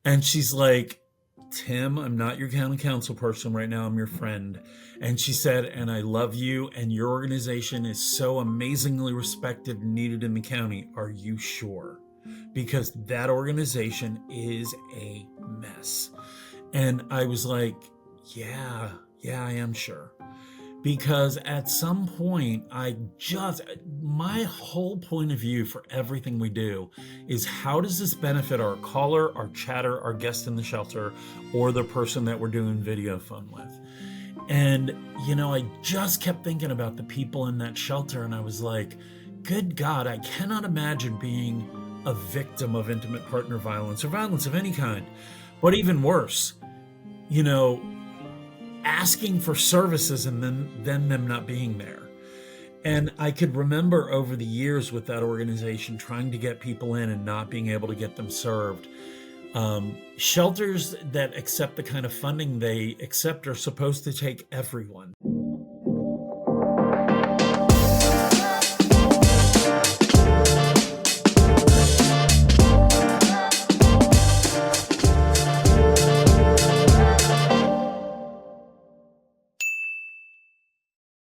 And she's like, Tim, I'm not your county council person right now. I'm your friend. And she said, and I love you. And your organization is so amazingly respected and needed in the county. Are you sure? Because that organization is a mess. And I was like, yeah, I am sure. Because at some point, my whole point of view for everything we do is how does this benefit our caller, our chatter, our guest in the shelter, or the person that we're doing video phone with? And, I just kept thinking about the people in that shelter, and I was like, good God, I cannot imagine being a victim of intimate partner violence or violence of any kind. But even worse, asking for services and then them not being there. And I could remember over the years with that organization trying to get people in and not being able to get them served. Shelters that accept the kind of funding they accept are supposed to take everyone.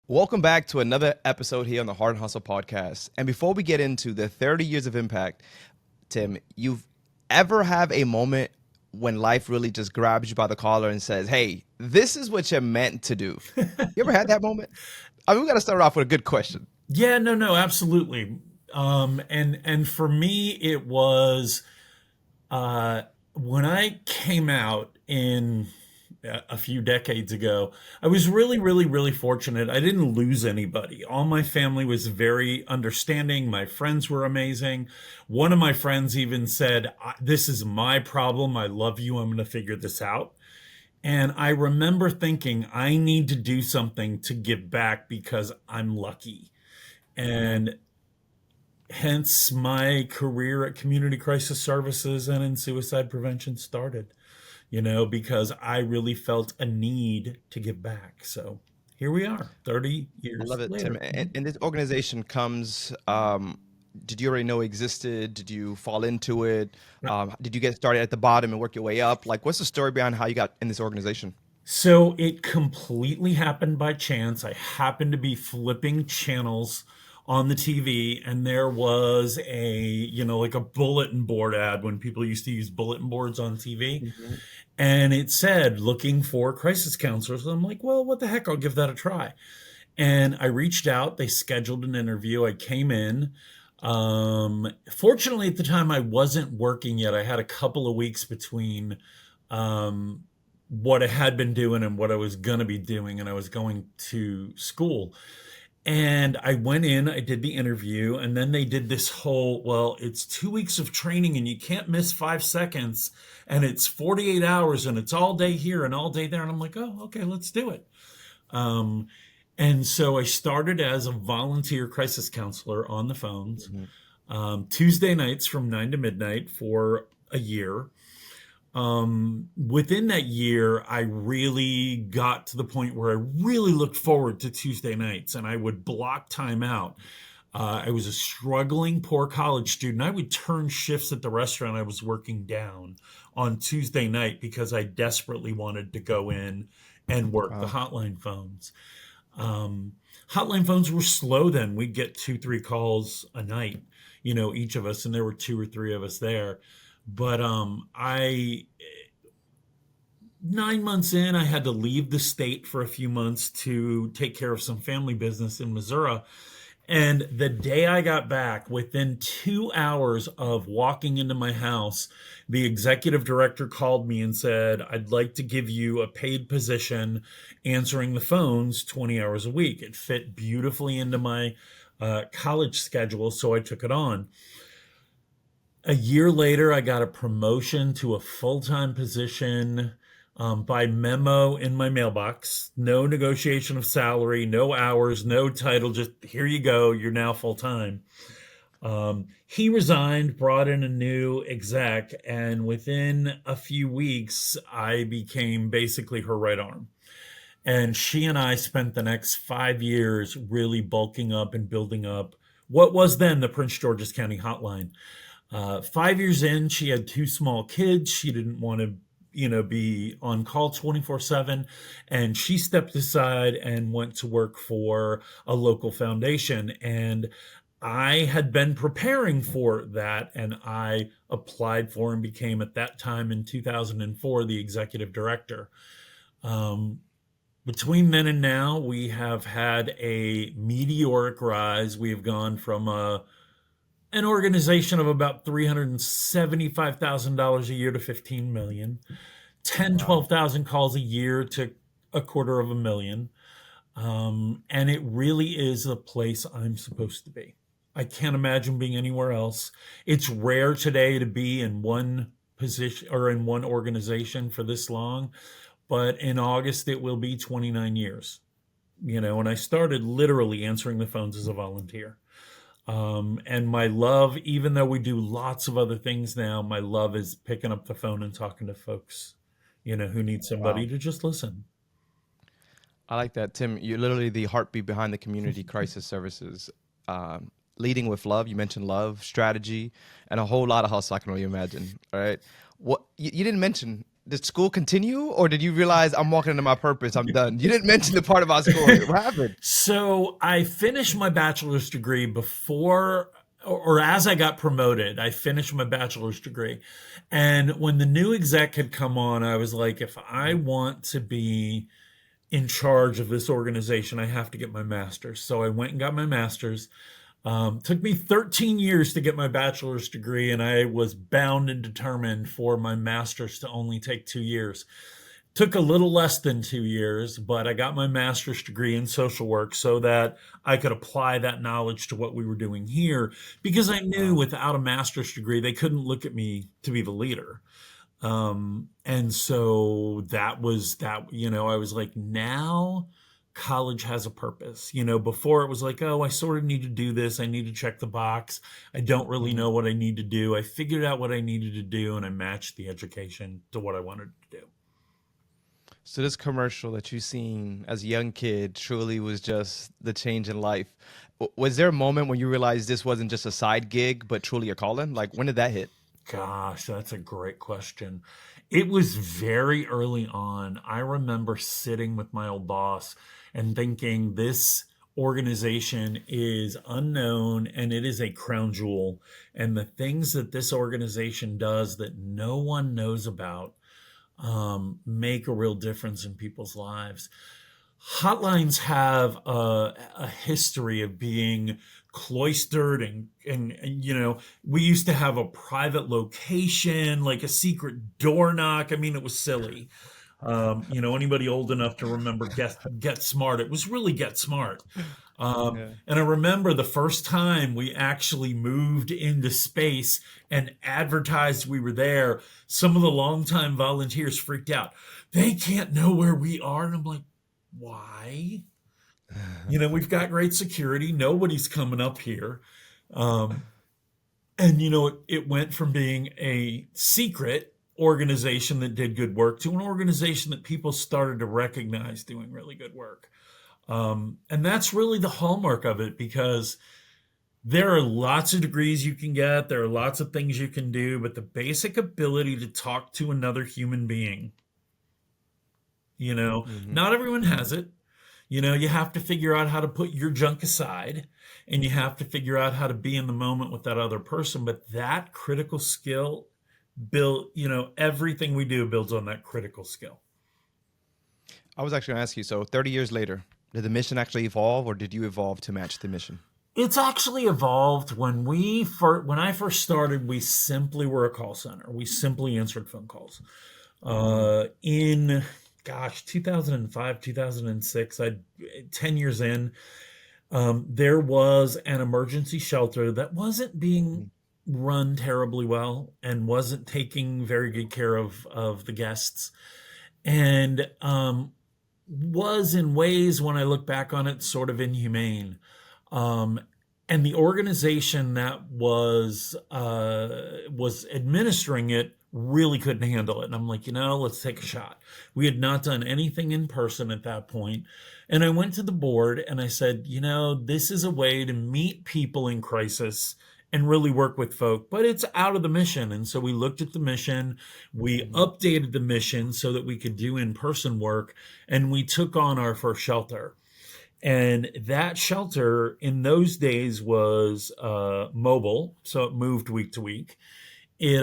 Welcome back to another episode here on the Hart Hustle podcast. And before we get into the 30 years of impact, Tim, you've ever have a moment when life really just grabs you by the collar and says, hey, this is what you're meant to do? You ever had that moment? I mean, we got to start off with a good question. Yeah, no, absolutely. And for me, it was when I came out in a few decades ago, I was really, really, really fortunate. I didn't lose anybody. All my family was very understanding. My friends were amazing. One of my friends even said, this is my problem. I love you. I'm going to figure this out. And I remember thinking, I need to do something to give back because I'm lucky. And hence my career at Community Crisis Services and in suicide prevention started. Because I really felt a need to give back. So here we are, 30 years I love it, later. Tim. And this organization comes, did you already know it existed? Did you fall into it? Did you get started at the bottom and work your way up? Like, what's the story behind how you got in this organization? So it completely happened by chance. I happened to be flipping channels on the TV, and there was like a bulletin board ad when people used to use bulletin boards on TV. Mm-hmm. And it said, looking for crisis counselors. And I'm like, well, what the heck? I'll give that a try. And I reached out. They scheduled an interview. I came in. Fortunately, at the time, I wasn't working yet. I had a couple of weeks between what I had been doing and what I was going to be doing. And I was going to school. And I went in, I did the interview, and then they did this whole, well, it's 2 weeks of training and you can't miss 5 seconds, and it's 48 hours and it's all day here and all day there. And I'm like, oh, okay, let's do it. And so I started as a volunteer crisis counselor on the phones, Tuesday nights from 9 to midnight for a year. Within that year, I really got to the point where I really looked forward to Tuesday nights, and I would block time out. I was a struggling poor college student. I would turn shifts at the restaurant I was working down on Tuesday night because I desperately wanted to go in and work the hotline phones. Hotline phones were slow then. We'd get 2-3 calls a night, each of us, and there were 2 or 3 of us there. But 9 months in, I had to leave the state for a few months to take care of some family business in Missouri. And the day I got back, within 2 hours of walking into my house, the executive director called me and said, I'd like to give you a paid position answering the phones 20 hours a week. It fit beautifully into my college schedule, so I took it on. A year later, I got a promotion to a full-time position by memo in my mailbox. No negotiation of salary, no hours, no title, just here you go, you're now full-time. He resigned, brought in a new exec, and within a few weeks, I became basically her right arm. And she and I spent the next 5 years really bulking up and building up what was then the Prince George's County Hotline. 5 years in, she had two small kids. She didn't want to, be on call 24/7. And she stepped aside and went to work for a local foundation. And I had been preparing for that, and I applied for and became, at that time in 2004, the executive director. Um, Between then and now, we have had a meteoric rise. We have gone from an organization of about $375,000 a year to 15 million, 10, Wow. 12,000 calls a year to a quarter of a million. And it really is the place I'm supposed to be. I can't imagine being anywhere else. It's rare today to be in one position or in one organization for this long, but in August it will be 29 years. And I started literally answering the phones as a volunteer. And my love, even though we do lots of other things now, my love is picking up the phone and talking to folks, who need somebody Wow. to just listen. I like that, Tim. You're literally the heartbeat behind the community crisis services. Leading with love. You mentioned love, strategy, and a whole lot of hustle. I can only imagine. All right. What you didn't mention? Did school continue, or did you realize I'm walking into my purpose? I'm done. You didn't mention the part about school. What happened? So I finished my bachelor's degree before or as I got promoted. I finished my bachelor's degree. And when the new exec had come on, I was like, if I want to be in charge of this organization, I have to get my master's. So I went and got my master's. Took me 13 years to get my bachelor's degree, and I was bound and determined for my master's to only take 2 years. Took a little less than 2 years, but I got my master's degree in social work so that I could apply that knowledge to what we were doing here, because I knew Wow. without a master's degree, they couldn't look at me to be the leader. And so that was that, I was like, now college has a purpose. Before it was like, oh, I sort of need to do this. I need to check the box. I don't really Mhm. know what I need to do. I figured out what I needed to do, and I matched the education to what I wanted to do. So this commercial that you seen as a young kid truly was just the change in life. Was there a moment when you realized this wasn't just a side gig, but truly a calling? Like when did that hit? Gosh, that's a great question. It was very early on. I remember sitting with my old boss and thinking, this organization is unknown and it is a crown jewel. And the things that this organization does that no one knows about make a real difference in people's lives. Hotlines have a history of being cloistered, and we used to have a private location, like a secret door knock. I mean, it was silly. Anybody old enough to remember Get Smart? It was really Get Smart. Yeah. And I remember the first time we actually moved into space and advertised we were there. Some of the longtime volunteers freaked out. They can't know where we are, and I'm like, why? We've got great security. Nobody's coming up here. Um, and it went from being a secret organization that did good work to an organization that people started to recognize doing really good work. And that's really the hallmark of it, because there are lots of degrees you can get, there are lots of things you can do, but the basic ability to talk to another human being, Hmm. not everyone has it. You have to figure out how to put your junk aside, and you have to figure out how to be in the moment with that other person. But that critical skill build, everything we do builds on that critical skill. I was actually going to ask you, so 30 years later, did the mission actually evolve or did you evolve to match the mission? It's actually evolved. When I first started, we simply were a call center. We simply answered phone calls. Hmm. In gosh, 2005, 2006, 10 years in, there was an emergency shelter that wasn't being run terribly well and wasn't taking very good care of the guests, and was, in ways, when I look back on it, sort of inhumane. Um, and the organization that was administering it really couldn't handle it. And I'm like, let's take a shot. We had not done anything in person at that point. And I went to the board and I said, this is a way to meet people in crisis and really work with folk, but it's out of the mission. And so we looked at the mission, we Mhm. updated the mission so that we could do in-person work, and we took on our first shelter. And that shelter in those days was mobile, so it moved week to week. It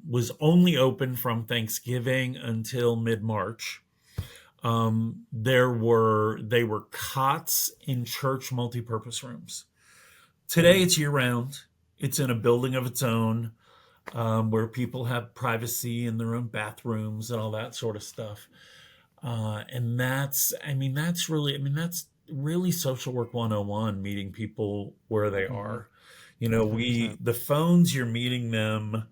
was only open from Thanksgiving until mid-March. They were cots in church multipurpose rooms. Today Mhm. it's year round. It's in a building of its own, where people have privacy in their own bathrooms and all that sort of stuff. And that's really social work 101, meeting people where they Mhm. are. You know, 100%. the phones, you're meeting them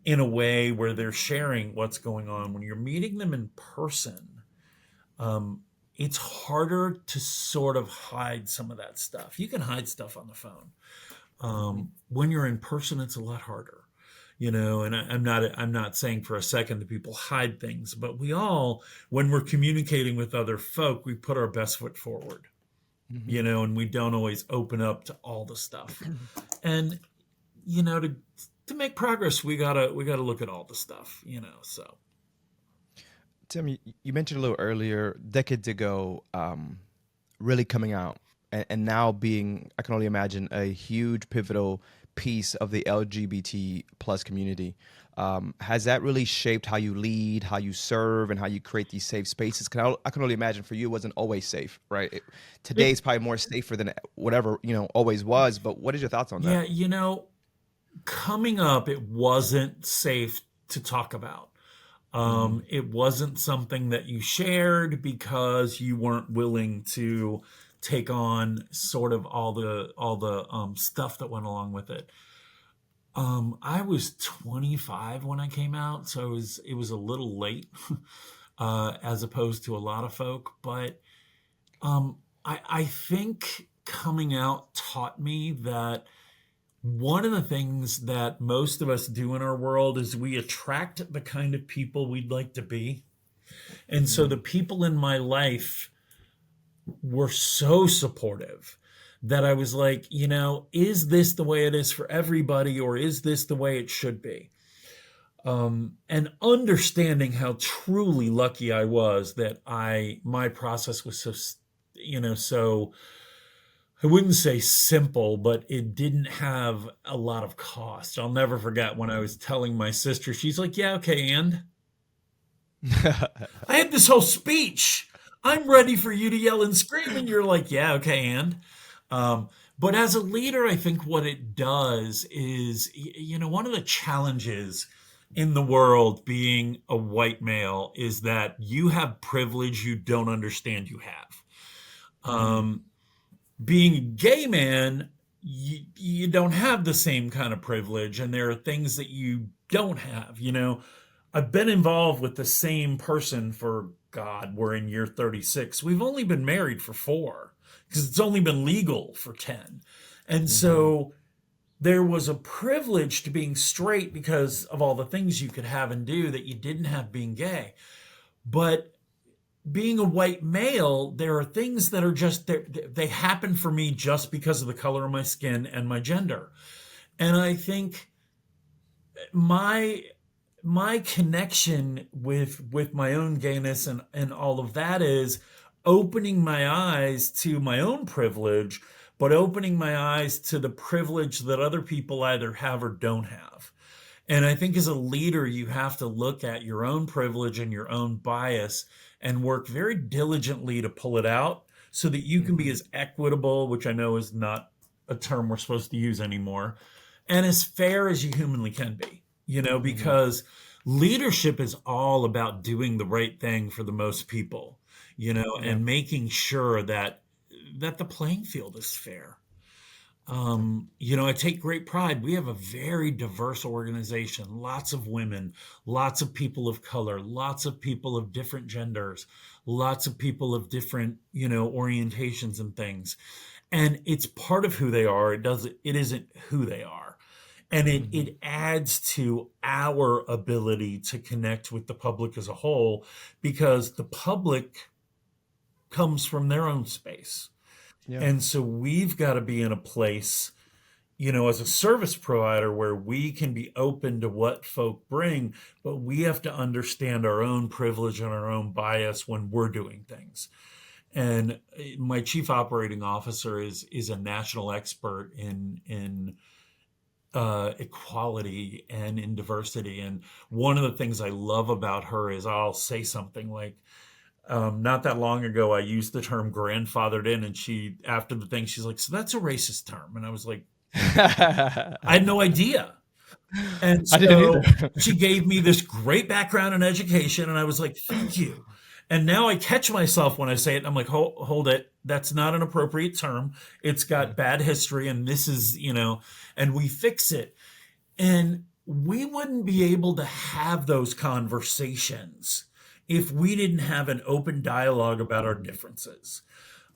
in a way where they're sharing what's going on. When you're meeting them in person, um, it's harder to sort of hide some of that stuff. You can hide stuff on the phone. Mhm. When you're in person, it's a lot harder, you know. And I'm not saying for a second that people hide things, but we all, when we're communicating with other folk, we put our best foot forward, you Mhm. know, and we don't always open up to all the stuff. And you know, to make progress, we gotta look at all the stuff, you know. So Tim, you mentioned a little earlier, decades ago, really coming out and now being, I can only imagine, a huge pivotal piece of the LGBT plus community. Has that really shaped how you lead, how you serve, and how you create these safe spaces? I can only imagine for you, it wasn't always safe, right? Today it, is probably more safer than whatever, always was. But what is your thoughts on that? yeah, you know, coming up, it wasn't safe to talk about. Hmm. It wasn't something that you shared because you weren't willing to take on sort of all the stuff that went along with it. I was 25 when I came out, so it was a little late, as opposed to a lot of folk. But I think coming out taught me that one of the things that most of us do in our world is we attract the kind of people we'd like to be. And so Hmm. the people in my life were so supportive that I was like, you know, is this the way it is for everybody, or is this the way it should be? And understanding how truly lucky I was that my process was so, you know, so, I wouldn't say simple, but it didn't have a lot of cost. I'll never forget when I was telling my sister, she's like, yeah, okay, and I had this whole speech. I'm ready for you to yell and scream, and you're like, yeah, okay, and. Um, but as a leader, I think what it does is, you know, one of the challenges in the world being a white male is that you have privilege you don't understand you have. Hmm. Um, Being a gay man, you don't have the same kind of privilege, and there are things that you don't have. You know, I've been involved with the same person for, God, we're in year 36. We've only been married for 4 because it's only been legal for 10. And Hmm. so there was a privilege to being straight because of all the things you could have and do that you didn't have being gay. But being a white male, there are things that are just they happen for me just because of the color of my skin and my gender. And I think my my connection with my own gayness and all of that is opening my eyes to my own privilege, but opening my eyes to the privilege that other people either have or don't have. And I think as a leader, you have to look at your own privilege and your own bias and work very diligently to pull it out so that you can be Hmm. as equitable, which I know is not a term we're supposed to use anymore, and as fair as you humanly can be, you know, Hmm. because leadership is all about doing the right thing for the most people, you know, Yeah. and making sure that the playing field is fair. You know, I take great pride. We have a very diverse organization, lots of women, lots of people of color, lots of people of different genders, lots of people of different, you know, orientations and things. And it's part of who they are. It isn't who they are. And Hmm. it adds to our ability to connect with the public as a whole because the public comes from their own space. Yeah. And so we've got to be in a place, as a service provider where we can be open to what folk bring, but we have to understand our own privilege and our own bias when we're doing things. And my chief operating officer is a national expert in equality and in diversity. And one of the things I love about her is I'll say something like, not that long ago, I used the term grandfathered in, and she, after the thing, she's like, "So that's a racist term." And I was like, I I had no idea. And didn't either. so she gave me this great background in education, and I was like, "Thank you." And now I catch myself when I say it. And I'm like, hold it. That's not an appropriate term. It's got bad history, and this is, and we fix it. And we wouldn't be able to have those conversations if we didn't have an open dialogue about our differences.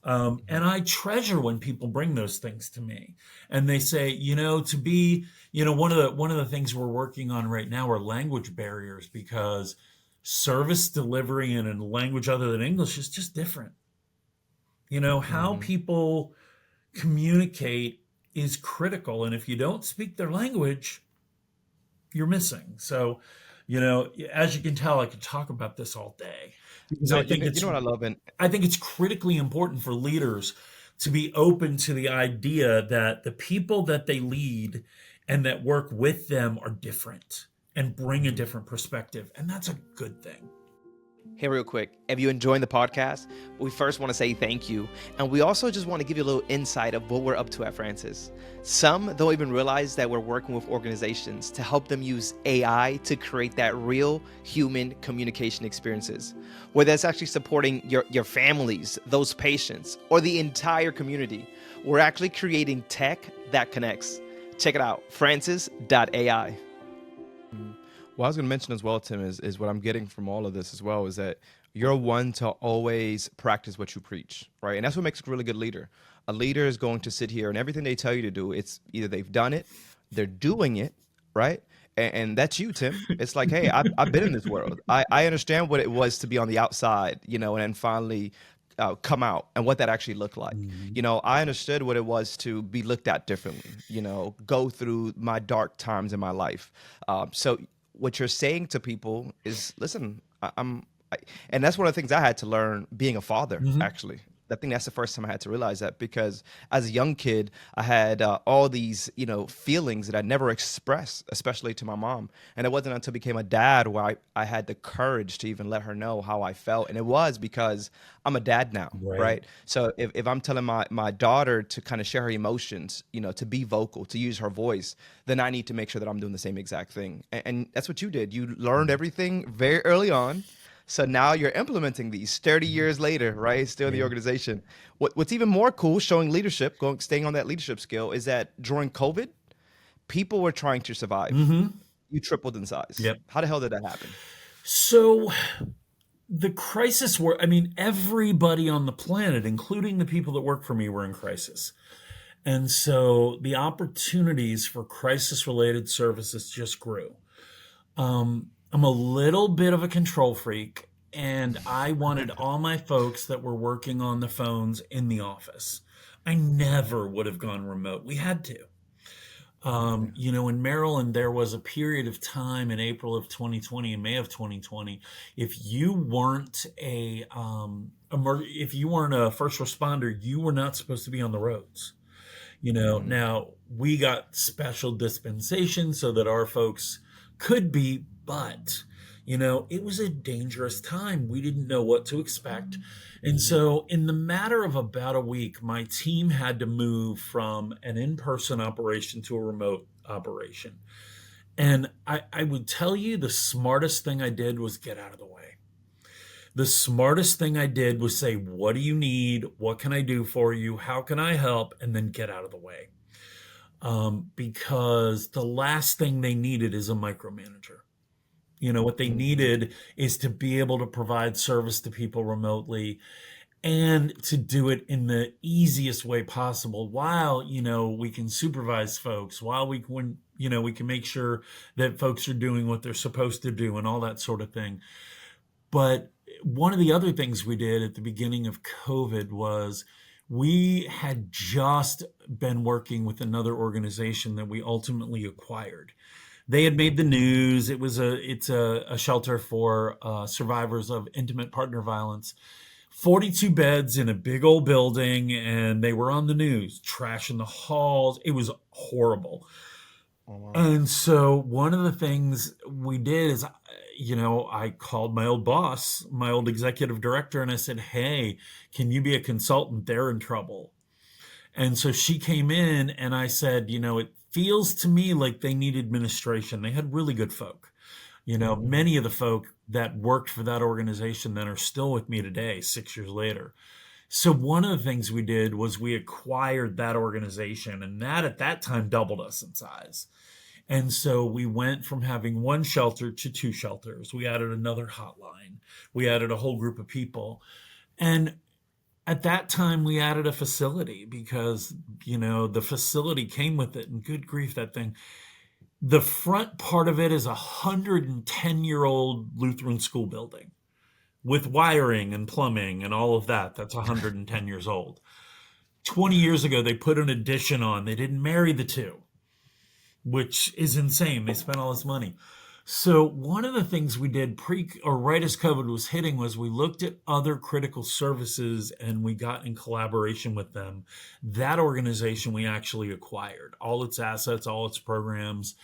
And I treasure when people bring those things to me, and they say, to be, one of the things we're working on right now are language barriers, because service delivery in a language other than English is just different. How Mhm. people communicate is critical, and if you don't speak their language, you're missing. So, as you can tell, I could talk about this all day, because No, I think you it's know what I love, and I think it's critically important for leaders to be open to the idea that the people that they lead and that work with them are different and bring a different perspective. And that's a good thing. hey, real quick, if you're enjoying the podcast, we first want to say thank you. And we also just want to give you a little insight of what we're up to at Francis. Some don't even realize that we're working with organizations to help them use AI to create that real human communication experiences, whether that's actually supporting your families, those patients, or the entire community. We're actually creating tech that connects. Check it out, francis.ai. What I was going to mention as well, Tim, is what I'm getting from all of this as well is that you're one to always practice what you preach, right? And that's what makes a really good leader. A leader is going to sit here and everything they tell you to do, it's either they've done it, they're doing it, right? And that's you, Tim. It's like, hey, I've been in this world. I understand what it was to be on the outside, and then finally come out and what that actually looked like. Mhm. I understood what it was to be looked at differently, go through my dark times in my life. So what you're saying to people is, listen, and that's one of the things I had to learn being a father, Mhm. actually. I think that's the first time I had to realize that, because as a young kid, I had all these, feelings that I never expressed, especially to my mom. And it wasn't until I became a dad where I had the courage to even let her know how I felt. And it was because I'm a dad now, Right. right? So if I'm telling my daughter to kind of share her emotions, to be vocal, to use her voice, then I need to make sure that I'm doing the same exact thing. And that's what you did. You learned everything very early on. So now you're implementing these 30 Mhm. years later, right? Still in the Yeah. organization. What's even more cool, showing leadership, staying on that leadership skill, is that during COVID, people were trying to survive. Hmm. You tripled in size. Yep. How the hell did that happen? So the crisis were, I mean, everybody on the planet, including the people that work for me, were in crisis. And so the opportunities for crisis related services just grew. I'm a little bit of a control freak, and I wanted all my folks that were working on the phones in the office. I never would have gone remote. We had to. Yeah. In Maryland, there was a period of time in April of 2020 and May of 2020. If you weren't if you weren't a first responder, you were not supposed to be on the roads. Mm, Now we got special dispensation so that our folks could be, but it was a dangerous time. We didn't know what to expect. And mhm, so, in the matter of about a week, my team had to move from an in person operation to a remote operation. And I would tell you the smartest thing I did was get out of the way. The smartest thing I did was say, "What do you need? What can I do for you? How can I help?" And then get out of the way. Because the last thing they needed is a micromanager. What they mhm, needed is to be able to provide service to people remotely and to do it in the easiest way possible, while, we can supervise folks, while we can make sure that folks are doing what they're supposed to do and all that sort of thing. But one of the other things we did at the beginning of COVID was We had just been working with another organization that we ultimately acquired. They had made the news. It's a shelter for survivors of intimate partner violence. 42 beds in a big old building, and they were on the news, trash in the halls. It was horrible. Oh wow. And so one of the things we did is, I called my old boss, my old executive director, and I said, "Hey, can you be a consultant? They're in trouble." And so she came in, and I said, "It feels to me like they need administration." They had really good folk. Many of the folk that worked for that organization that are still with me today, 6 years later. So one of the things we did was we acquired that organization, and that at that time doubled us in size. And so we went from having one shelter to two shelters. We added another hotline. We added a whole group of people. And at that time, we added a facility because, the facility came with it. And good grief, that thing. The front part of it is a 110-year-old Lutheran school building with wiring and plumbing and all of that. That's 110 years old. 20 years ago, they put an addition on. They didn't marry the two, which is insane. They spent all this money. So one of the things we did pre or right as COVID was hitting was we looked at other critical services and we got in collaboration with them. That organization we actually acquired, all its assets, all its programs,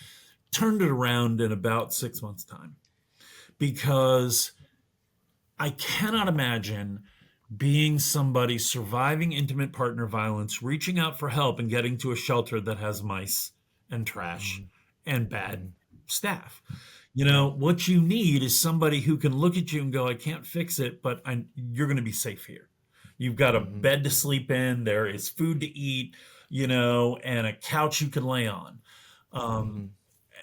turned it around in about 6 months' time. Because I cannot imagine being somebody surviving intimate partner violence, reaching out for help and getting to a shelter that has mice and trash Mhm. and bad Mhm. staff. Right. What you need is somebody who can look at you and go, "I can't fix it, but you're going to be safe here. You've got a Mhm. bed to sleep in, there is food to eat, and a couch you can lay on." Um,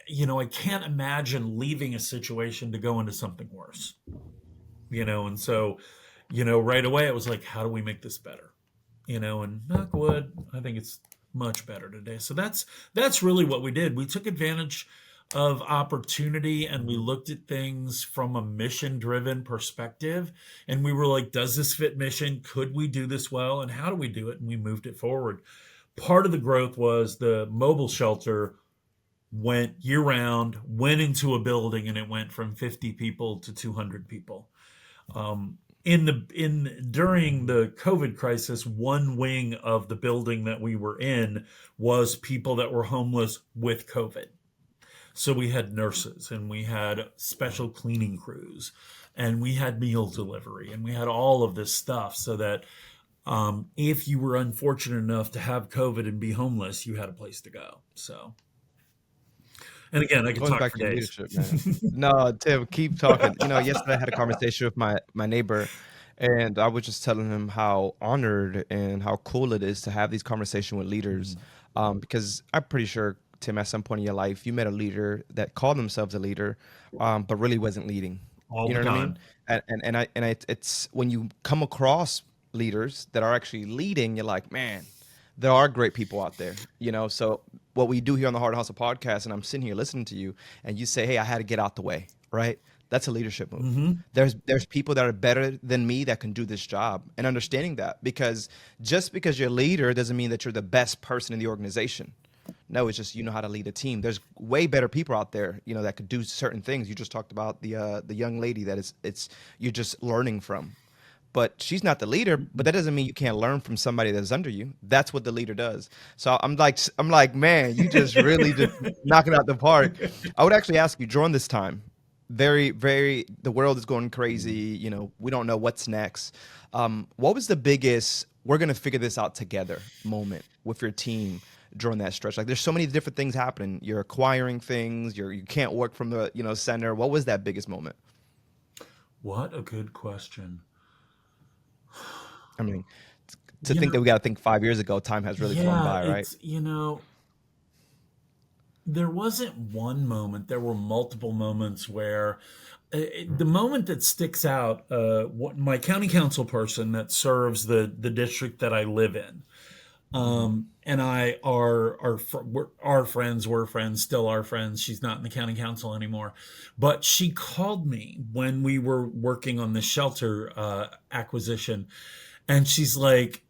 Mhm. I can't imagine leaving a situation to go into something worse, and so, right away it was like, how do we make this better? And knock wood, I think it's much better today. So that's really what we did. We took advantage of opportunity and we looked at things from a mission driven perspective, and we were like, does this fit mission? Could we do this well? And how do we do it? And we moved it forward. Part of the growth was the mobile shelter went year round, went into a building, and it went from 50 people to 200 people. In during the COVID crisis, one wing of the building that we were in was people that were homeless with COVID. So we had nurses and we had special cleaning crews and we had meal delivery and we had all of this stuff so that if you were unfortunate enough to have COVID and be homeless, you had a place to go. So, and again, I could Going talk back for to your days. leadership, man. No, Tim, keep talking. Yesterday I had a conversation with my neighbor, and I was just telling him how honored and how cool it is to have these conversations with leaders. Because I'm pretty sure, Tim, at some point in your life, you met a leader that called themselves a leader, but really wasn't leading. All You the know what I mean? time. It's when you come across leaders that are actually leading, you're like, man, there are great people out there, So what we do here on the Hard Hustle podcast, and I'm sitting here listening to you, and you say, "Hey, I had to get out the way," right? That's a leadership move. Hmm. There's people that are better than me that can do this job, and understanding that, because just because you're a leader doesn't mean that you're the best person in the organization. No, it's just you know how to lead a team. There's way better people out there, that could do certain things. You just talked about the young lady that it's you're just learning from, but she's not the leader. But that doesn't mean you can't learn from somebody that's under you. That's what the leader does. So I'm like, man, you just really just knock it out the park. I would actually ask you during this time, very, very, the world is going crazy. We don't know what's next. What was the biggest, we're going to figure this out together moment with your team during that stretch? Like, there's so many different things happening. You're acquiring things. You can't work from the, center. What was that biggest moment? What a good question. I mean, to You think know, that we got to think 5 years ago, time has really flown yeah, by, right? there wasn't one moment. There were multiple moments where the moment that sticks out, my county council person that serves the district that I live in, and I are friends. We're friends, still are friends. She's not in the county council anymore, but she called me when we were working on the shelter acquisition, and she's like,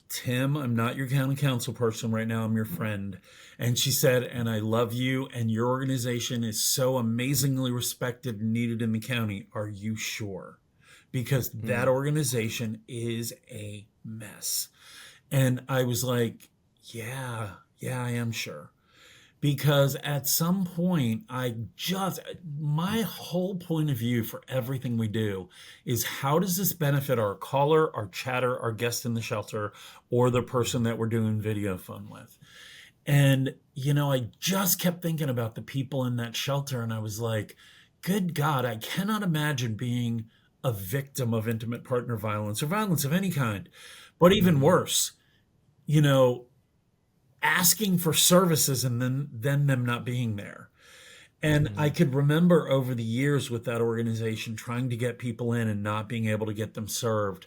Tim, I'm not your county council person right now. I'm your friend. And she said, and I love you, and your organization is so amazingly respected and needed in the county. Are you sure? Because that Mm, organization is a mess. And I was like, yeah, yeah, I am sure. Because at some point, my whole point of view for everything we do is how does this benefit our caller, our chatter, our guest in the shelter, or the person that we're doing video phone with? And, I just kept thinking about the people in that shelter, and I was like, good God, I cannot imagine being a victim of intimate partner violence or violence of any kind. But even mhm, worse, you know, asking for services and then them not being there. And I mhm. could remember over the years with that organization trying to get people in and not being able to get them served.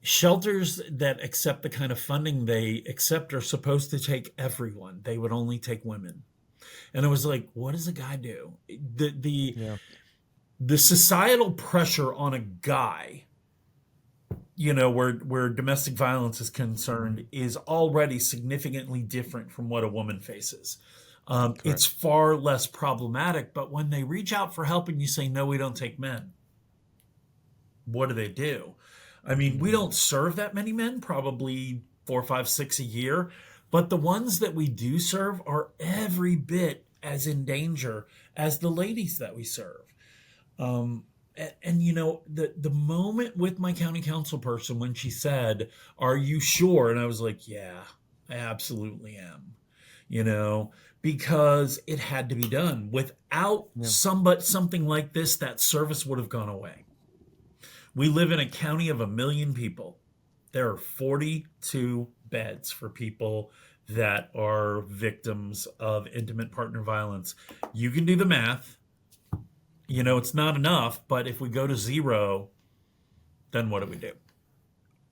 Shelters that accept the kind of funding they accept are supposed to take everyone. They would only take women. And I was like, what does a guy do? Yeah. The societal pressure on a guy, where domestic violence is concerned, is already significantly different from what a woman faces. It's Correct. far less problematic, but when they reach out for help and you say, no, we don't take men, what do they do? I mean, we Mhm. don't serve that many men, probably four, five, six a year, but the ones that we do serve are every bit as in danger as the ladies that we serve. The moment with my county council person when she said, "Are you sure?" and I was like, "Yeah, I absolutely am." You know, because it had to be done. Without Yeah. something like this, that service would have gone away. We live in a county of 1 million people. There are 42 beds for people that are victims of intimate partner violence. You can do the math. It's not enough, but if we go to zero, then what do we do?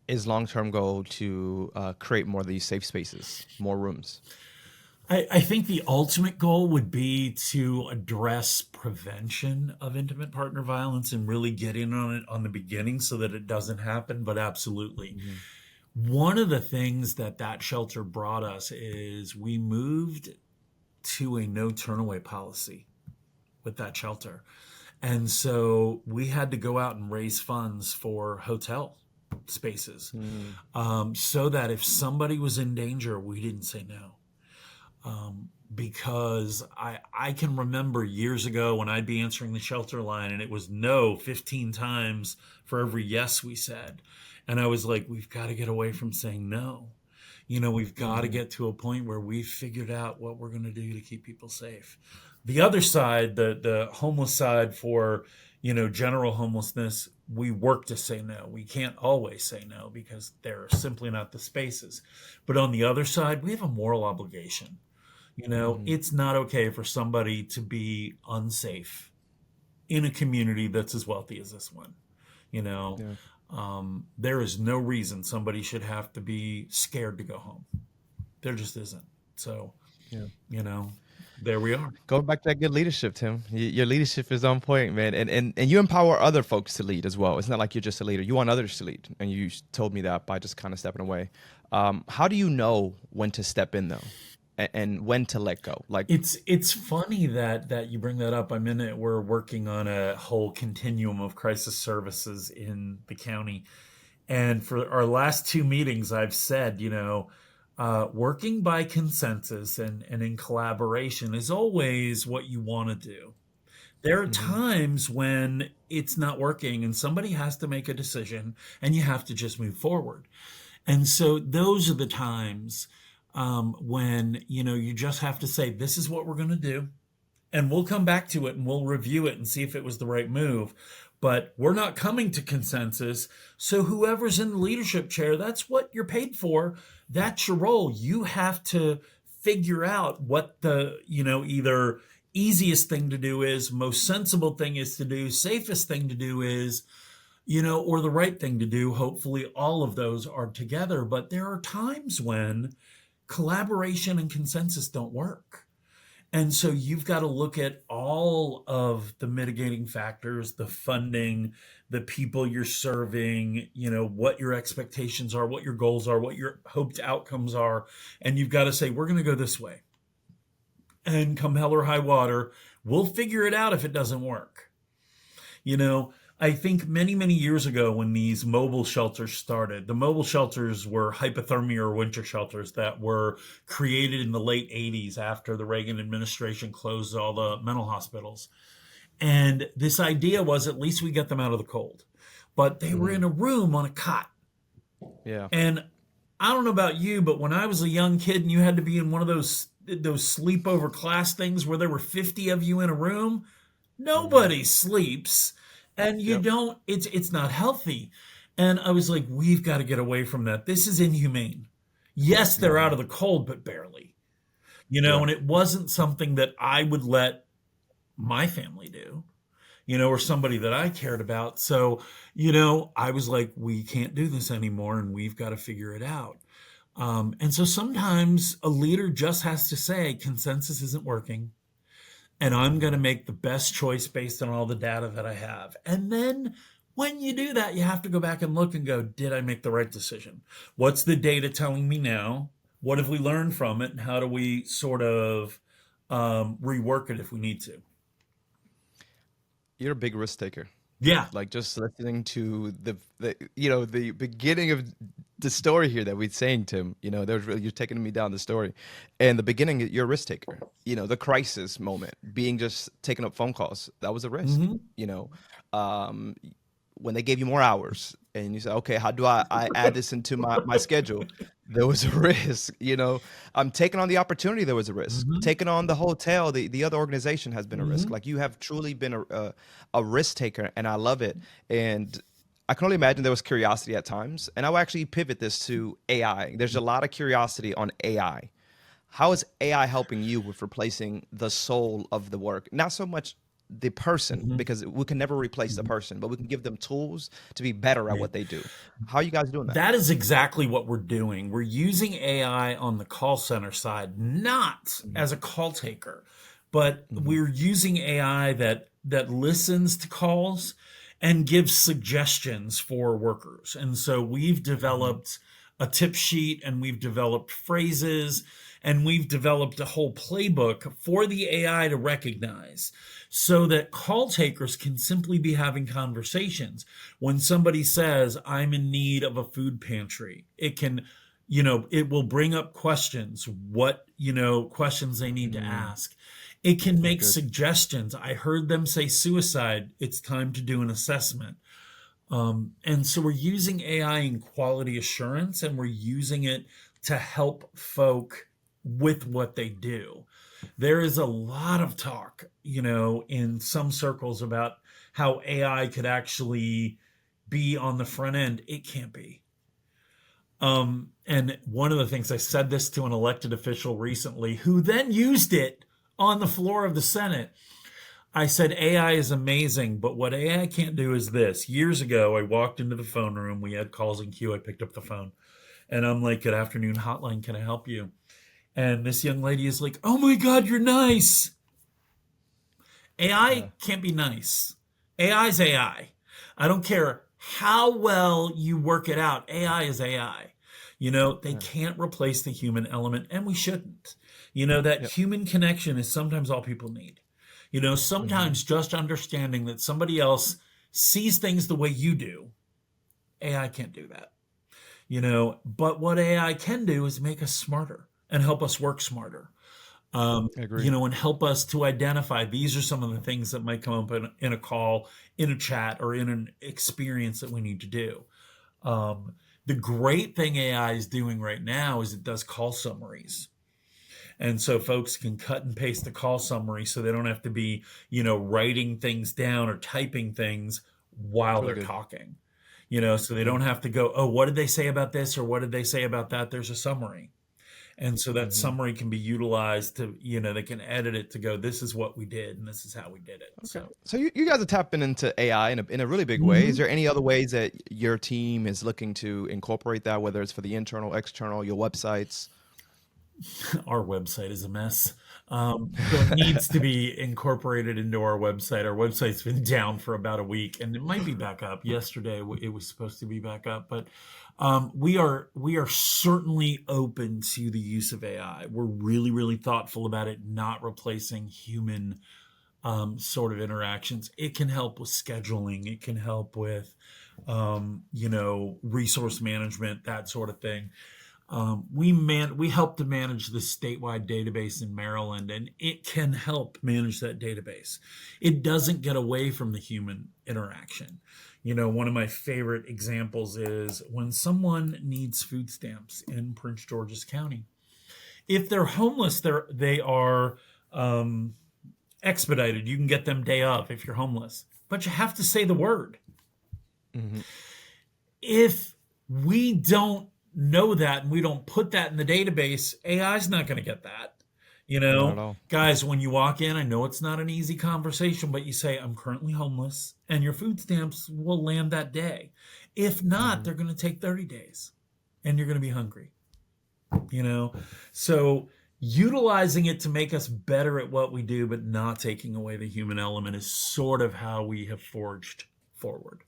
Is long-term goal to create more of these safe spaces, more rooms. I think the ultimate goal would be to address prevention of intimate partner violence and really get in on it on the beginning so that it doesn't happen. But absolutely. Mhm. One of the things that shelter brought us is we moved to a no turnaway policy with that shelter. And so we had to go out and raise funds for hotel spaces, Mm, so that if somebody was in danger, we didn't say no. Because I can remember years ago when I'd be answering the shelter line and it was no 15 times for every yes we said. And I was like, we've got to get away from saying no. We've got to mhm. get to a point where we've figured out what we're going to do to keep people safe. The other side, the homeless side for, general homelessness, we work to say no. We can't always say no because there are simply not the spaces. But on the other side, we have a moral obligation. Mhm. It's not okay for somebody to be unsafe in a community that's as wealthy as this one. You know, Yeah. there is no reason somebody should have to be scared to go home. There just isn't. So, Yeah. you know, there we are. Going back to that good leadership, Tim. Your leadership is on point, man, and you empower other folks to lead as well. It's not like you're just a leader; you want others to lead, and you told me that by just kind of stepping away. How do you know when to step in though, and when to let go? Like, It's funny that you bring that up. We're working on a whole continuum of crisis services in the county. And for our last two meetings, I've said, working by consensus and in collaboration is always what you want to do. There are hmm times when it's not working and somebody has to make a decision and you have to just move forward. And so those are the times when, you just have to say, this is what we're going to do, and we'll come back to it and we'll review it and see if it was the right move. But we're not coming to consensus. So whoever's in the leadership chair, that's what you're paid for. That's your role. You have to figure out what the, either easiest thing to do is, most sensible thing is to do, safest thing to do is, or the right thing to do. Hopefully all of those are together. But there are times when collaboration and consensus don't work. And so you've got to look at all of the mitigating factors, the funding, the people you're serving, what your expectations are, what your goals are, what your hoped outcomes are. And you've got to say, we're going to go this way. And come hell or high water, we'll figure it out if it doesn't work. You know, I think many, many years ago when these mobile shelters started, the mobile shelters were hypothermia or winter shelters that were created in the late 80s after the Reagan administration closed all the mental hospitals. And this idea was at least we get them out of the cold. But they were Hmm. in a room on a cot. Yeah. And I don't know about you, but when I was a young kid and you had to be in one of those sleepover class things where there were 50 of you in a room, Hmm. nobody sleeps, and you Yep. don't, it's not healthy. And I was like, we've got to get away from that. This is inhumane. Yes, they're out Hmm. of the cold, but barely. Yeah. And it wasn't something that I would let my family do, or somebody that I cared about. So, I was like, we can't do this anymore and we've got to figure it out. And so sometimes a leader just has to say consensus isn't working and I'm going to Hmm. make the best choice based on all the data that I have. And then when you do that, you have to go back and look and go, did I make the right decision? What's the data telling me now? What have we learned from it? And how do we sort of rework it if we need to? You're a big risk taker. Yeah. Like just listening to the beginning of the story here that we're saying, Tim. There's really you're taking me down the story, and the beginning you're a risk taker. The crisis moment, being just taking up phone calls, that was a risk. Hmm. You know, um, when they gave you more hours, and you said, okay, how do I add this into my schedule? There was a risk. I'm taking on the opportunity. There was a risk. Hmm. Taking on the hotel, the other organization has been a risk. Hmm. Like you have truly been a risk taker, and I love it. And I can only imagine there was curiosity at times. And I will actually pivot this to AI. There's a lot of curiosity on AI. How is AI helping you with replacing the soul of the work? Not so much the person, Hmm. because we can never replace the person, but we can give them tools to be better at Right. what they do. How are you guys doing that? That is exactly what we're doing. We're using AI on the call center side, not as a call taker, but Hmm. we're using AI that listens to calls and gives suggestions for workers. And so we've Hmm. developed a tip sheet and we've developed phrases and we've developed a whole playbook for the AI to recognize so that call takers can simply be having conversations. When somebody says, I'm in need of a food pantry, it will bring up questions, questions they need to Mm, ask. It can that's make good. suggestions. I heard them say suicide. It's time to do an assessment. And so we're using AI in quality assurance and we're using it to help folk with what they do. There is a lot of talk, in some circles about how AI could actually be on the front end. It can't be. And one of the things I said this to an elected official recently who then used it on the floor of the Senate. I said, AI is amazing, but what AI can't do is this. Years ago, I walked into the phone room. We had calls in queue. I picked up the phone and I'm like, good afternoon, Hotline. Can I help you? And this young lady is like, oh my God, you're nice. Yeah. AI can't be nice. AI is AI. I don't care how well you work it out. AI is AI. They Yeah. can't replace the human element, and we shouldn't. That Yep. human connection is sometimes all people need. Hmm. Sometimes just understanding that somebody else sees things the way you do, AI can't do that. But what AI can do is make us smarter and help us work smarter. I agree. And help us to identify these are some of the things that might come up in a call, in a chat, or in an experience that we need to do. Um, the great thing AI is doing right now is it does call summaries. And so folks can cut and paste the call summary so they don't have to be, writing things down or typing things It's while really they're good. talking. So they Yeah. don't have to go, oh, what did they say about this or what did they say about that? There's a summary. And so that Hmm. summary can be utilized to, they can edit it to go, this is what we did and this is how we did it. Okay. So, So you guys are tapping into AI in a really big way. Is mhm. there any other ways that your team is looking to incorporate that, whether it's for the internal, external, your websites? Our website is a mess. So it needs to be incorporated into our website. Our website's been down for about a week, and it might be back up. Yesterday, it was supposed to be back up, but we are certainly open to the use of AI. We're really, really thoughtful about it not replacing human sort of interactions. It can help with scheduling. It can help with resource management, that sort of thing. We help to manage the statewide database in Maryland, and it can help manage that database. It doesn't get away from the human interaction. One of my favorite examples is when someone needs food stamps in Prince George's County. If they're homeless, they are expedited. You can get them day of if you're homeless, but you have to say the word. Hmm. If we don't know that and we don't put that in the database, AI is not going to get that. Not at all. Guys, when you walk in, I know it's not an easy conversation, but you say, I'm currently homeless, and your food stamps will land that day. If not, Hmm. they're going to take 30 days and you're going to be hungry. So utilizing it to make us better at what we do, but not taking away the human element is sort of how we have forged forward.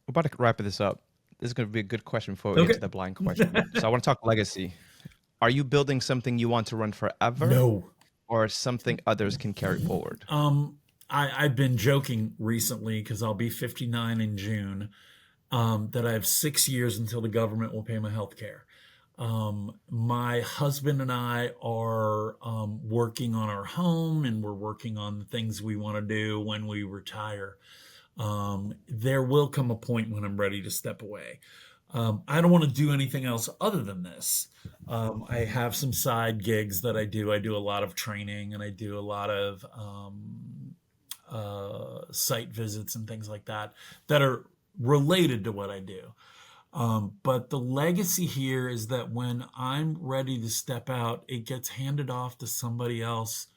We're about to wrap this up. This is going to be a good question before we get Okay. to the blind question. So I want to talk legacy. Are you building something you want to run forever, No. or something others can carry forward? I've been joking recently because I'll be 59 in June, that I have 6 years until the government will pay my health care. My husband and I are working on our home, and we're working on the things we want to do when we retire. There will come a point when I'm ready to step away. I don't want to do anything else other than this. I have some side gigs that I do. I do a lot of training, and I do a lot of site visits and things like that are related to what I do. But the legacy here is that when I'm ready to step out, it gets handed off to somebody else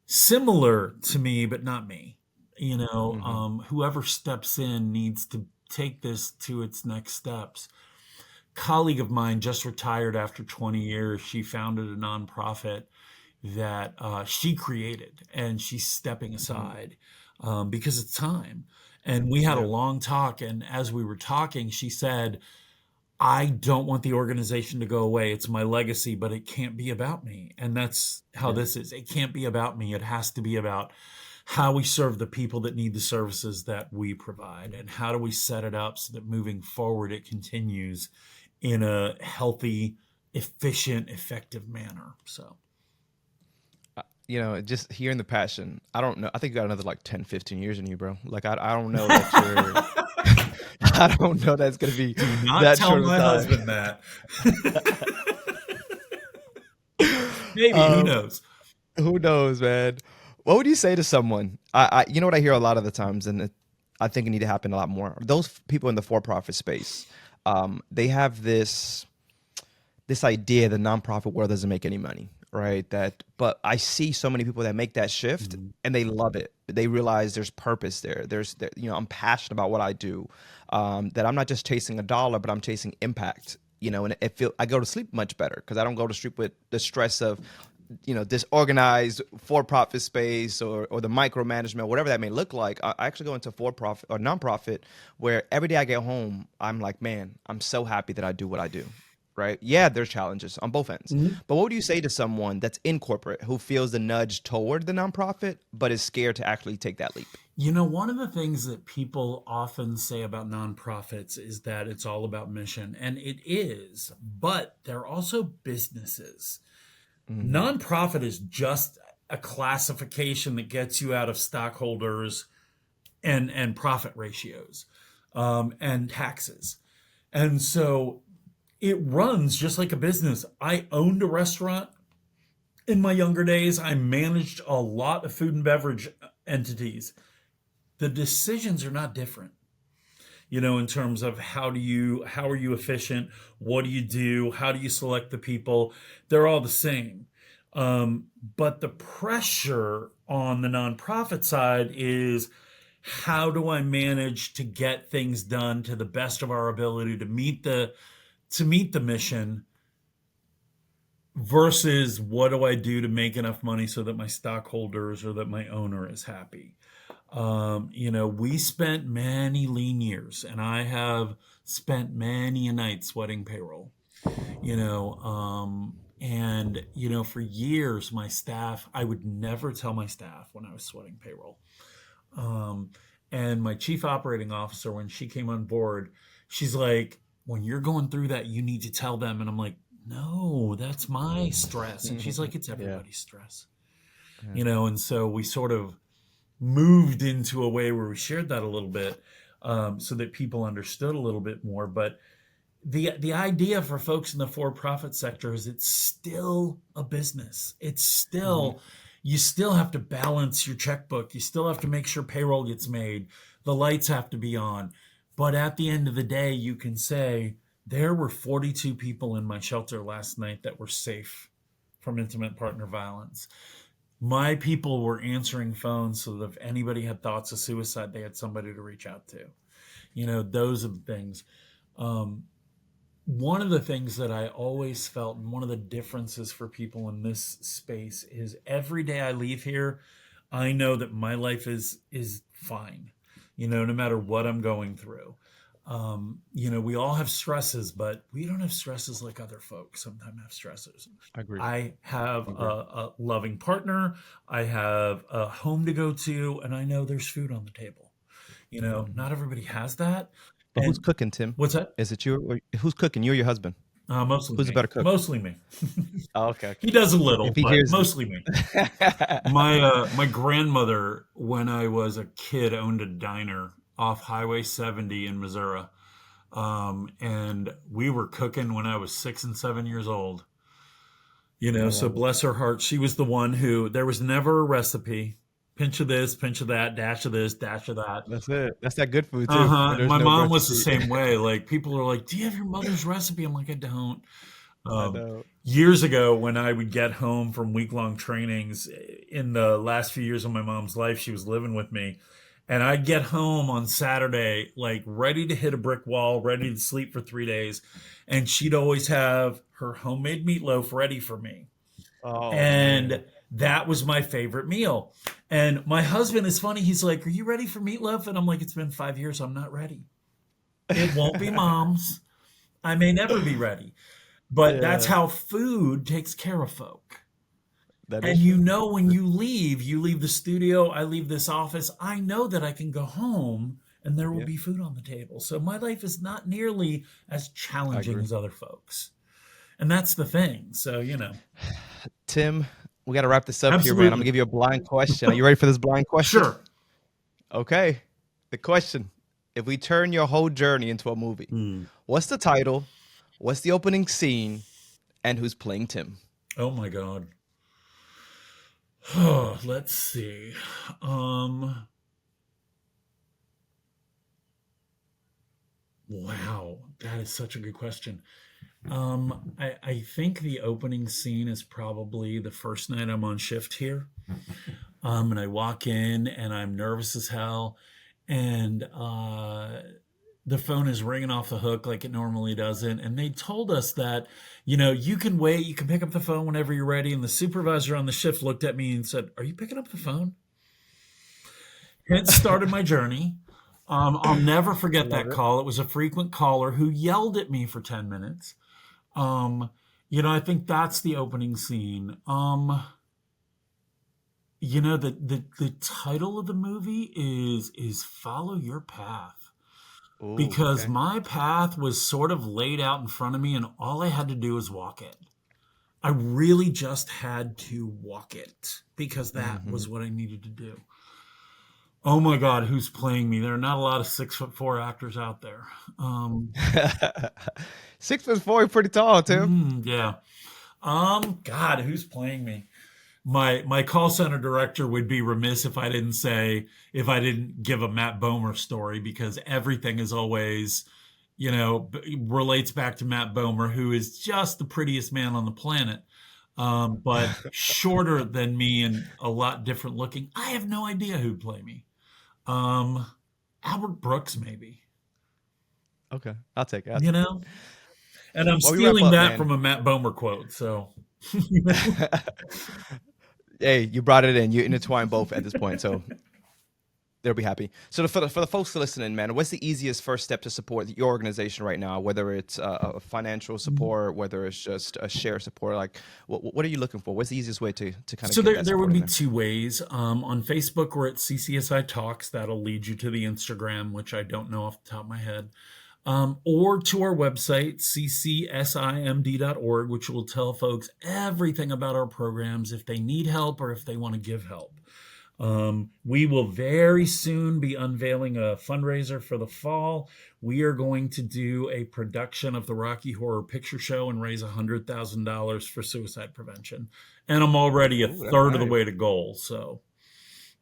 similar to me, but not me. Hmm. Whoever steps in needs to take this to its next steps. Colleague of mine just retired after 20 years. She founded a nonprofit that she created, and she's stepping aside because it's time. And we had a Yeah. long talk, and as we were talking, she said, I don't want the organization to go away. It's my legacy, but it can't be about me. And that's how Yeah. this is. It can't be about me. It has to be about how we serve the people that need the services that we provide, and how do we set it up so that moving forward it continues in a healthy, efficient, effective manner. So Just hearing the passion. I don't know. I think you got another like 10, 15 years in you, bro. Like, I don't know that you're, I don't know that's going to be do not that tell short of my time. husband that. Maybe, who Um, knows? who knows, man? What would you say to someone? You know what I hear a lot of the times, and I think it need to happen a lot more. Those people in the for-profit space, they have this idea the nonprofit world doesn't make any money, right? But I see so many people that make that shift Mhm. and they love it. They realize there's purpose there. I'm passionate about what I do. That I'm not just chasing a dollar, but I'm chasing impact. And I go to sleep much better because I don't go to sleep with the stress of, disorganized for-profit space or the micromanagement, whatever that may look like. I actually go into for-profit or nonprofit where every day I get home, I'm like, man, I'm so happy that I do what I do. Right? Yeah, there's challenges on both ends. Mhm. But what would you say to someone that's in corporate who feels the nudge toward the nonprofit, but is scared to actually take that leap? One of the things that people often say about nonprofits is that it's all about mission, and it is, but they're also businesses. Hmm. Nonprofit is just a classification that gets you out of stockholders and profit ratios, and taxes. And so it runs just like a business. I owned a restaurant in my younger days. I managed a lot of food and beverage entities. The decisions are not different, in terms of how are you efficient, what do you do, how do you select the people. They're all the same. But the pressure on the nonprofit side is, how do I manage to get things done to the best of our ability to meet the mission versus what do I do to make enough money so that my stockholders or that my owner is happy. We spent many lean years, and I have spent many a night sweating payroll. And for years, my staff, I would never tell my staff when I was sweating payroll. Um, and my chief operating officer, when she came on board, she's like, when you're going through that, you need to tell them. And I'm like, no, that's my stress. And she's like, it's Yeah. everybody's stress. Yeah. And so we sort of moved into a way where we shared that a little bit, so that people understood a little bit more. But the idea for folks in the for-profit sector is it's still a business. It's Hmm. still, you still have to balance your checkbook. You still have to make sure payroll gets made. The lights have to be on. But at the end of the day, you can say, there were 42 people in my shelter last night that were safe from intimate partner violence. My people were answering phones so that if anybody had thoughts of suicide, they had somebody to reach out to. Those are the things. Um, One of the things that I always felt, and one of the differences for people in this space, is every day I leave here, I know that my life is fine, no matter what I'm going through. We all have stresses, but we don't have stresses like other folks sometimes have stresses. I agree. I have I agree. a loving partner, I have a home to go to, and I know there's food on the table. Hmm. Not everybody has that. But who's And cooking, Tim? what's that? Is it you or who's cooking? You or your husband? Mostly Who's the me. better cook? Mostly me. Oh, okay, He okay. does a If little, he but hears this. mostly me. My grandmother, when I was a kid, owned a diner off Highway 70 in Missouri, and we were cooking when I was 6 and 7 years old. I So love it. bless her heart, she was the one who there was never a recipe. Pinch of this, pinch of that, dash of this, dash of that. That's it. That's that good food too. Uh-huh. When And there's my no mom was the recipe. same way. Like people are like, "Do you have your mother's recipe?" I'm like, "I don't." I Um, know. Years ago, when I would get home from week-long trainings, in the last few years of my mom's life, she was living with me, and I'd get home on Saturday, like ready to hit a brick wall, ready to sleep for 3 days, and she'd always have her homemade meatloaf ready for me, Oh man. and that was my favorite meal. And my husband is funny. He's like, "Are you ready for meatloaf?" And I'm like, "It's been 5 years. I'm not ready. It won't be mom's. I may never be ready." But that's Yeah, how food takes care of folk. that And is true. when you leave the studio, I leave this office, I know that I can go home and there will Yeah, be food on the table. So my life is not nearly as I challenging agree. as other folks. And that's the thing. So, Tim, we got to wrap this up here, man. I'm gonna absolutely. give you a blind question. Are you ready for this blind question? Sure. Okay. The question: if we turn your whole journey into a movie, Hmm. what's the title? What's the opening scene? And who's playing Tim? Oh my God. Let's see. Um, wow. That is such a good question. I think the opening scene is probably the first night I'm on shift here. And I walk in and I'm nervous as hell. And the phone is ringing off the hook like it normally doesn't. And they told us that, you can wait, you can pick up the phone whenever you're ready. And the supervisor on the shift looked at me and said, "Are you picking up the phone?" Hence started my journey. I'll never I forget love that it. call. It was a frequent caller who yelled at me for 10 minutes. Um, I think that's the opening scene. The title of the movie is Follow Your Path, Ooh, because okay. my path was sort of laid out in front of me and all I had to do was walk it. I really just had to walk it because that Hmm. was what I needed to do. Oh my God, who's playing me? There are not a lot of 6'4" actors out there. Um, 6'4", you're pretty tall, Tim. yeah. God, who's playing me? My call center director would be remiss if I didn't give a Matt Bomer story, because everything is always, relates back to Matt Bomer, who is just the prettiest man on the planet, but shorter than me and a lot different looking. I have no idea who'd play me. Um, Albert Brooks, maybe. Okay, I'll take it. I'll You take it. know, and I'm While we wrap stealing up, that man. from a Matt Bomer quote. So. Hey, you brought it in. You intertwine both at this point, so they'll be happy. So for the folks listening, man, what's the easiest first step to support your organization right now? Whether it's a financial support, whether it's just a share support, like what are you looking for? What's the easiest way to kind of So get there, that there support would in be there? two ways. On Facebook, we're at CCSI Talks. That'll lead you to the Instagram, which I don't know off the top of my head. Or to our website, ccsimd.org, which will tell folks everything about our programs if they need help or if they want to give help. We will very soon be unveiling a fundraiser for the fall. We are going to do a production of the Rocky Horror Picture Show and raise $100,000 for suicide prevention. And I'm already a Oh, that's third of the nice. way to goal. So,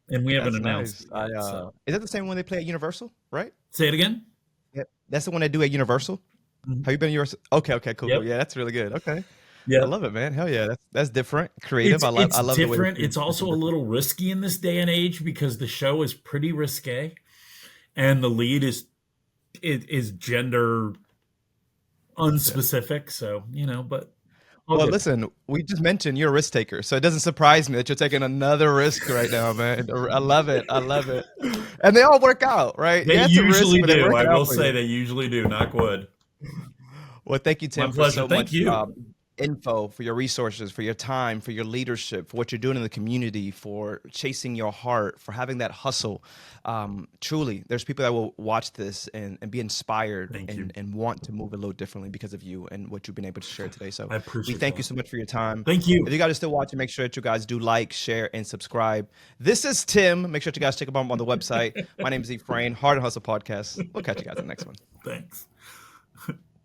and we haven't That's announced nice. it yet. So, Is that the same one they play at Universal, right? say it again. Yep. That's the one they do at Universal. Mhm. Have you been to Universal? Okay, okay, cool, cool. Yep. Yeah, that's really good. Okay. I Yep. love it, man. Hell yeah. That's different, creative. It's I it's love the way different. that It's you also a different. little risky in this day and age because the show is pretty risque, and the lead is gender Yeah. unspecific. So but I'll Well, get there. listen, we just mentioned you're a risk taker, so it doesn't surprise me that you're taking another risk right now, man. I love it. I love it. And they all work out, right? They Yeah, it's a risk, usually but they do. work I out will for say you. they usually do. Knock wood. Well, thank you, My Tim, for pleasure. so Thank much you. info, for your resources, for your time, for your leadership, for what you're doing in the community, for chasing your heart, for having that hustle. Truly, there's people that will watch this and be inspired Thank you. and want to move a little differently because of you and what you've been able to share today. So I we appreciate thank you that. so much for your time. Thank If you. you guys are still watching, make sure that you guys do like, share, and subscribe. This is Tim. Make sure that you guys check him out on the website. My name is Ephraim, Hard Hustle Podcast. We'll catch you guys in the next one. Thanks.